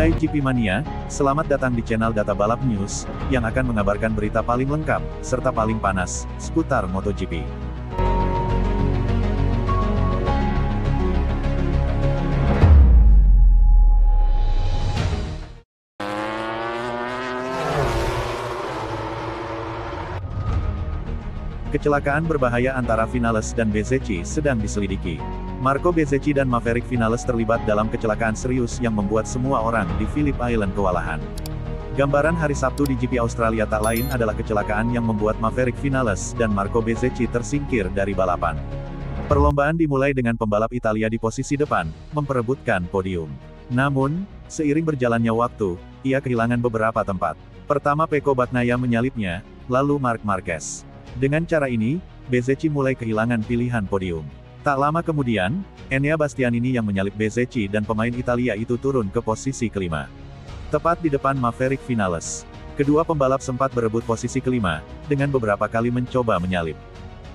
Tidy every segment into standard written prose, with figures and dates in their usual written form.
Hai GP Mania, selamat datang di channel Data Balap News, yang akan mengabarkan berita paling lengkap, serta paling panas, seputar MotoGP. Kecelakaan berbahaya antara Vinales dan Bezzecchi sedang diselidiki. Marco Bezzecchi dan Maverick Vinales terlibat dalam kecelakaan serius yang membuat semua orang di Phillip Island kewalahan. Gambaran hari Sabtu di GP Australia tak lain adalah kecelakaan yang membuat Maverick Vinales dan Marco Bezzecchi tersingkir dari balapan. Perlombaan dimulai dengan pembalap Italia di posisi depan, memperebutkan podium. Namun, seiring berjalannya waktu, ia kehilangan beberapa tempat. Pertama Pecco Bagnaia menyalipnya, lalu Marc Marquez. Dengan cara ini, Bezzecchi mulai kehilangan pilihan podium. Tak lama kemudian, Enea Bastianini yang menyalip Bezzecchi dan pemain Italia itu turun ke posisi kelima. Tepat di depan Maverick Vinales. Kedua pembalap sempat berebut posisi kelima, dengan beberapa kali mencoba menyalip.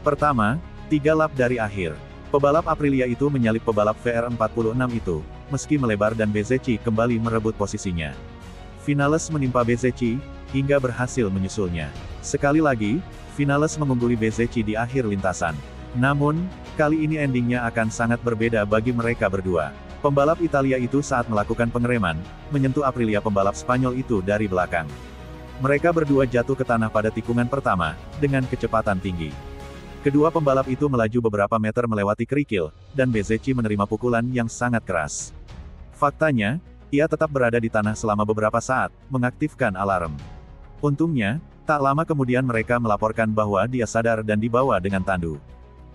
Pertama, 3 lap dari akhir. Pebalap Aprilia itu menyalip pebalap VR46 itu, meski melebar dan Bezzecchi kembali merebut posisinya. Vinales menimpa Bezzecchi, hingga berhasil menyusulnya. Sekali lagi, Vinales mengungguli Bezzecchi di akhir lintasan. Namun, kali ini endingnya akan sangat berbeda bagi mereka berdua. Pembalap Italia itu saat melakukan pengereman, menyentuh Aprilia pembalap Spanyol itu dari belakang. Mereka berdua jatuh ke tanah pada tikungan pertama, dengan kecepatan tinggi. Kedua pembalap itu melaju beberapa meter melewati kerikil, dan Bezzecchi menerima pukulan yang sangat keras. Faktanya, ia tetap berada di tanah selama beberapa saat, mengaktifkan alarm. Untungnya, tak lama kemudian mereka melaporkan bahwa dia sadar dan dibawa dengan tandu.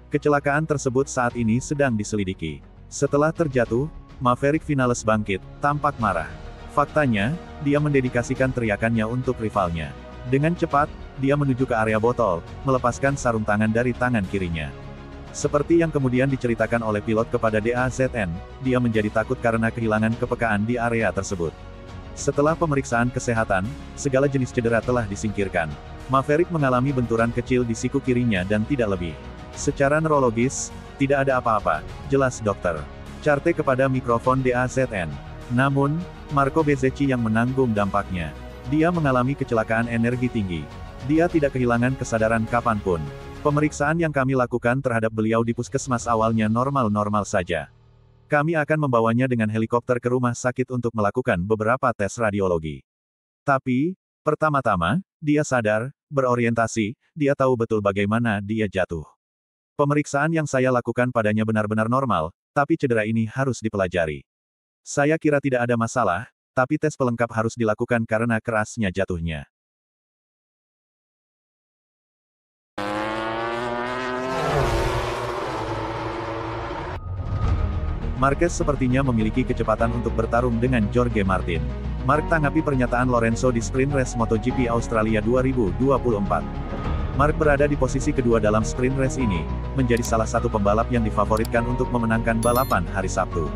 Kecelakaan tersebut saat ini sedang diselidiki. Setelah terjatuh, Maverick Vinales bangkit, tampak marah. Faktanya, dia mendedikasikan teriakannya untuk rivalnya. Dengan cepat, dia menuju ke area botol, melepaskan sarung tangan dari tangan kirinya. Seperti yang kemudian diceritakan oleh pilot kepada DAZN, dia menjadi takut karena kehilangan kepekaan di area tersebut. Setelah pemeriksaan kesehatan, segala jenis cedera telah disingkirkan. Maverick mengalami benturan kecil di siku kirinya dan tidak lebih. Secara neurologis, tidak ada apa-apa, jelas dokter. Carte kepada mikrofon DAZN. Namun, Marco Bezzecchi yang menanggung dampaknya. Dia mengalami kecelakaan energi tinggi. Dia tidak kehilangan kesadaran kapanpun. Pemeriksaan yang kami lakukan terhadap beliau di puskesmas awalnya normal-normal saja. Kami akan membawanya dengan helikopter ke rumah sakit untuk melakukan beberapa tes radiologi. Tapi, pertama-tama, dia sadar, berorientasi, dia tahu betul bagaimana dia jatuh. Pemeriksaan yang saya lakukan padanya benar-benar normal, tapi cedera ini harus dipelajari. Saya kira tidak ada masalah, tapi tes pelengkap harus dilakukan karena kerasnya jatuhnya. Marquez sepertinya memiliki kecepatan untuk bertarung dengan Jorge Martin. Marc tanggapi pernyataan Lorenzo di sprint race MotoGP Australia 2024. Marc berada di posisi kedua dalam sprint race ini, menjadi salah satu pembalap yang difavoritkan untuk memenangkan balapan hari Sabtu.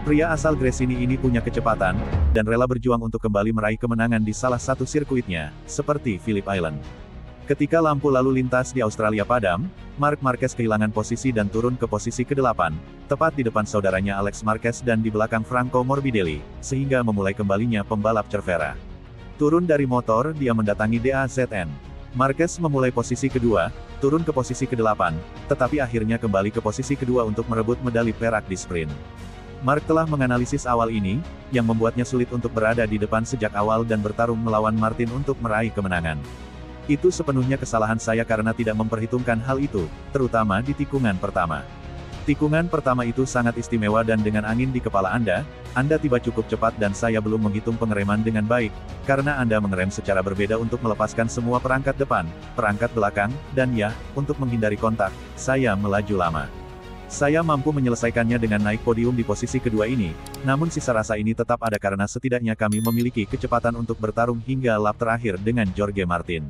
Pria asal Gresini ini punya kecepatan, dan rela berjuang untuk kembali meraih kemenangan di salah satu sirkuitnya, seperti Phillip Island. Ketika lampu lalu lintas di Australia padam, Marc Marquez kehilangan posisi dan turun ke posisi ke-8, tepat di depan saudaranya Alex Marquez dan di belakang Franco Morbidelli, sehingga memulai kembalinya pembalap Cervera. Turun dari motor, dia mendatangi DAZN. Marquez memulai posisi kedua, turun ke posisi ke-8, tetapi akhirnya kembali ke posisi kedua untuk merebut medali perak di sprint. Marc telah menganalisis awal ini, yang membuatnya sulit untuk berada di depan sejak awal dan bertarung melawan Martin untuk meraih kemenangan. Itu sepenuhnya kesalahan saya karena tidak memperhitungkan hal itu, terutama di tikungan pertama. Tikungan pertama itu sangat istimewa dan dengan angin di kepala Anda tiba cukup cepat dan saya belum menghitung pengereman dengan baik, karena Anda mengerem secara berbeda untuk melepaskan semua perangkat depan, perangkat belakang, dan ya, untuk menghindari kontak, saya melaju lama. Saya mampu menyelesaikannya dengan naik podium di posisi kedua ini, namun sisa rasa ini tetap ada karena setidaknya kami memiliki kecepatan untuk bertarung hingga lap terakhir dengan Jorge Martin.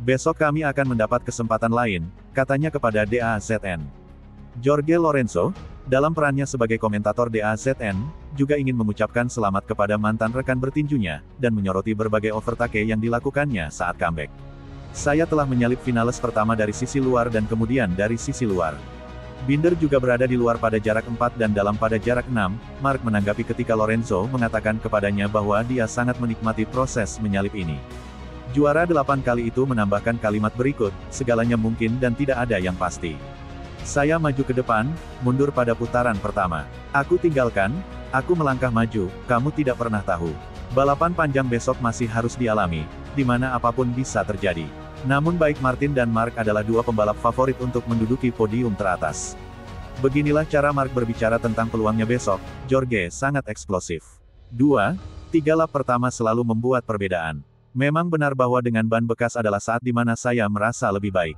Besok kami akan mendapat kesempatan lain, katanya kepada DAZN. Jorge Lorenzo, dalam perannya sebagai komentator DAZN, juga ingin mengucapkan selamat kepada mantan rekan bertinjunya, dan menyoroti berbagai overtake yang dilakukannya saat comeback. Saya telah menyalip Vinales pertama dari sisi luar dan kemudian dari sisi luar. Binder juga berada di luar pada jarak 4 dan dalam pada jarak 6, Mark menanggapi ketika Lorenzo mengatakan kepadanya bahwa dia sangat menikmati proses menyalip ini. Juara 8 kali itu menambahkan kalimat berikut, segalanya mungkin dan tidak ada yang pasti. Saya maju ke depan, mundur pada putaran pertama. Aku tinggalkan, aku melangkah maju, kamu tidak pernah tahu. Balapan panjang besok masih harus dialami, di mana apapun bisa terjadi. Namun baik Martin dan Mark adalah dua pembalap favorit untuk menduduki podium teratas. Beginilah cara Mark berbicara tentang peluangnya besok, Jorge sangat eksplosif. 2-3 lap pertama selalu membuat perbedaan. Memang benar bahwa dengan ban bekas adalah saat di mana saya merasa lebih baik.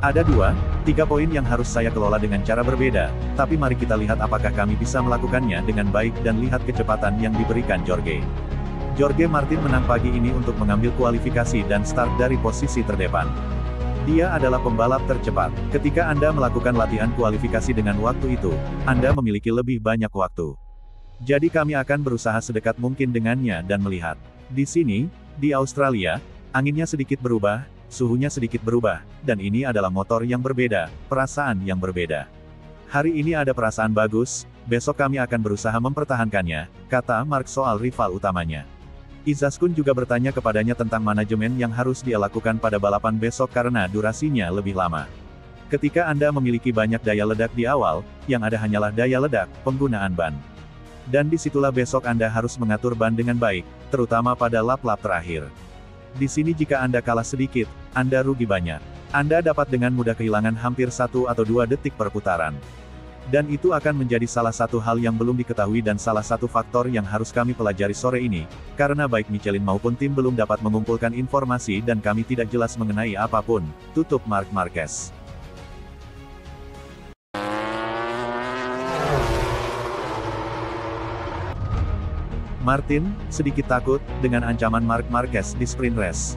Ada 2-3 poin yang harus saya kelola dengan cara berbeda, tapi mari kita lihat apakah kami bisa melakukannya dengan baik dan lihat kecepatan yang diberikan Jorge. Jorge Martin menang pagi ini untuk mengambil kualifikasi dan start dari posisi terdepan. Dia adalah pembalap tercepat. Ketika Anda melakukan latihan kualifikasi dengan waktu itu, Anda memiliki lebih banyak waktu. Jadi kami akan berusaha sedekat mungkin dengannya dan melihat. Di sini, di Australia, anginnya sedikit berubah, suhunya sedikit berubah, dan ini adalah motor yang berbeda, perasaan yang berbeda. Hari ini ada perasaan bagus, besok kami akan berusaha mempertahankannya, kata Mark soal rival utamanya. Izaskun juga bertanya kepadanya tentang manajemen yang harus dia lakukan pada balapan besok karena durasinya lebih lama. Ketika Anda memiliki banyak daya ledak di awal, yang ada hanyalah daya ledak, penggunaan ban. Dan disitulah besok Anda harus mengatur ban dengan baik, terutama pada lap-lap terakhir. Di sini jika Anda kalah sedikit, Anda rugi banyak. Anda dapat dengan mudah kehilangan hampir 1 atau 2 detik per putaran. Dan itu akan menjadi salah satu hal yang belum diketahui dan salah satu faktor yang harus kami pelajari sore ini, karena baik Michelin maupun tim belum dapat mengumpulkan informasi dan kami tidak jelas mengenai apapun, tutup Marc Marquez. Martin, sedikit takut, dengan ancaman Marc Marquez di sprint race.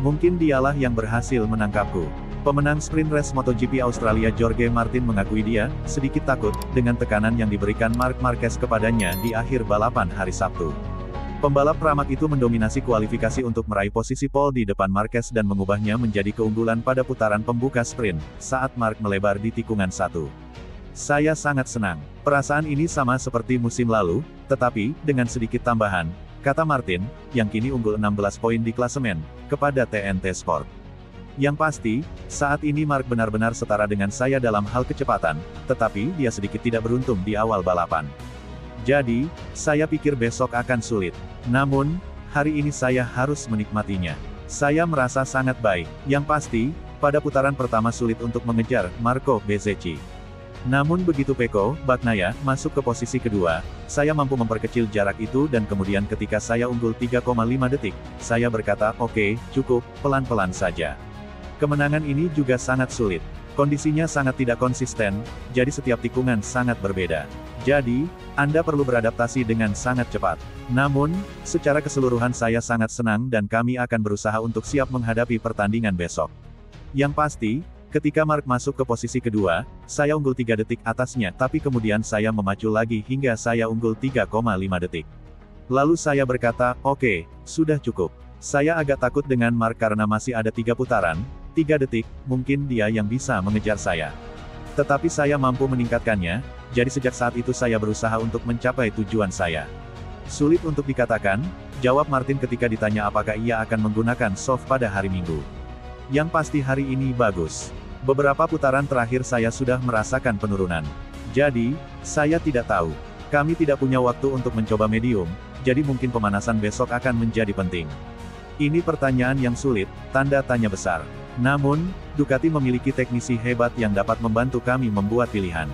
Mungkin dialah yang berhasil menangkapku. Pemenang sprint race MotoGP Australia Jorge Martin mengakui dia, sedikit takut, dengan tekanan yang diberikan Marc Marquez kepadanya di akhir balapan hari Sabtu. Pembalap Pramac itu mendominasi kualifikasi untuk meraih posisi pole di depan Marquez dan mengubahnya menjadi keunggulan pada putaran pembuka sprint, saat Marc melebar di tikungan 1. Saya sangat senang. Perasaan ini sama seperti musim lalu, tetapi, dengan sedikit tambahan, kata Martin, yang kini unggul 16 poin di klasemen, kepada TNT Sport. Yang pasti, saat ini Mark benar-benar setara dengan saya dalam hal kecepatan, tetapi dia sedikit tidak beruntung di awal balapan. Jadi, saya pikir besok akan sulit. Namun, hari ini saya harus menikmatinya. Saya merasa sangat baik. Yang pasti, pada putaran pertama sulit untuk mengejar Marco Bezzecchi. Namun begitu Pecco Bagnaia masuk ke posisi kedua, saya mampu memperkecil jarak itu dan kemudian ketika saya unggul 3,5 detik, saya berkata, oke, cukup, pelan-pelan saja. Kemenangan ini juga sangat sulit. Kondisinya sangat tidak konsisten, jadi setiap tikungan sangat berbeda. Jadi, Anda perlu beradaptasi dengan sangat cepat. Namun, secara keseluruhan saya sangat senang dan kami akan berusaha untuk siap menghadapi pertandingan besok. Yang pasti, ketika Mark masuk ke posisi kedua, saya unggul 3 detik atasnya tapi kemudian saya memacu lagi hingga saya unggul 3,5 detik. Lalu saya berkata, oke, sudah cukup. Saya agak takut dengan Mark karena masih ada 3 putaran, 3 detik, mungkin dia yang bisa mengejar saya. Tetapi saya mampu meningkatkannya, jadi sejak saat itu saya berusaha untuk mencapai tujuan saya. Sulit untuk dikatakan, jawab Martin ketika ditanya apakah ia akan menggunakan soft pada hari Minggu. Yang pasti hari ini bagus. Beberapa putaran terakhir saya sudah merasakan penurunan. Jadi, saya tidak tahu. Kami tidak punya waktu untuk mencoba medium, jadi mungkin pemanasan besok akan menjadi penting. Ini pertanyaan yang sulit, tanda tanya besar. Namun, Ducati memiliki teknisi hebat yang dapat membantu kami membuat pilihan.